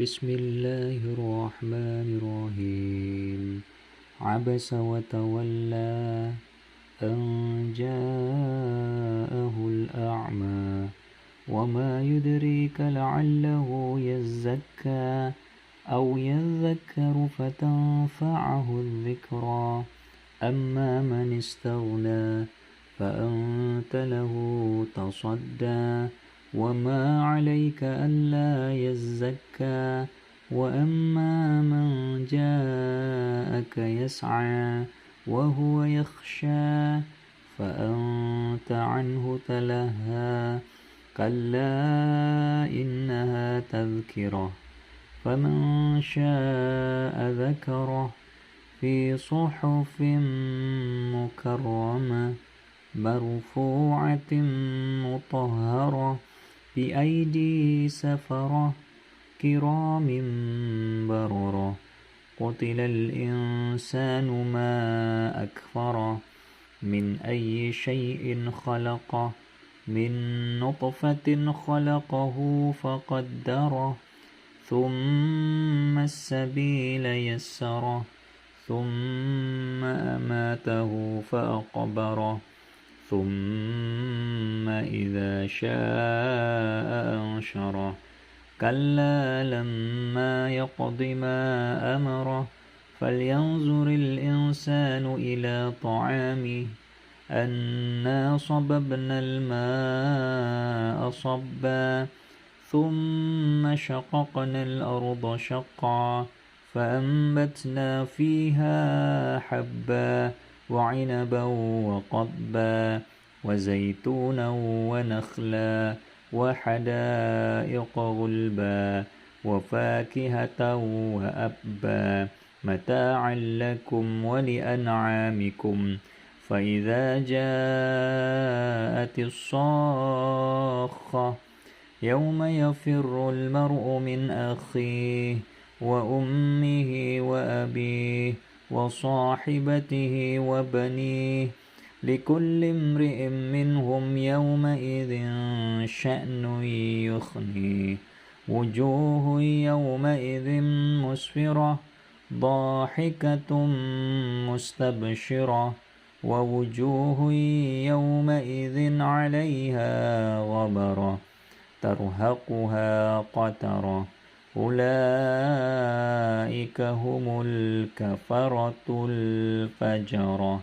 بسم الله الرحمن الرحيم. عبس وتولى أن جاءه الأعمى وما يدريك لعله يزكى أو يذكر فتنفعه الذكرى أما من استغنى فأنت له تصدى وما عليك ألا يزكى وأما من جاءك يسعى وهو يخشى فأنت عنه تلهى كلا إنها تذكرة فمن شاء ذكره في صحف مكرمة مرفوعة مطهرة بأيدي سفرة كرام بررة قتل الإنسان ما أكفره من أي شيء خلقه من نطفة خلقه فقدره ثم السبيل يسره ثم أماته فأقبره ثم إذا شاء أنشره كلا لما يقض ما أمره فلينظر الإنسان إلى طعامه أنا صببنا الماء صبا ثم شققنا الأرض شقا فأنبتنا فيها حبا وعنبا وقضبا وزيتونا ونخلا وحدائق غلبا وفاكهة وأبا متاعا لكم ولأنعامكم فإذا جاءت الصاخة يوم يفر المرء من أخيه وأمه وأبيه وصاحبته وبنيه لكل امرئ منهم يومئذ شأن يغنيه وجوه يومئذ مسفرة ضاحكة مستبشرة ووجوه يومئذ عليها غبرة ترهقها قترة أولئك هم الكفرة الفجرة.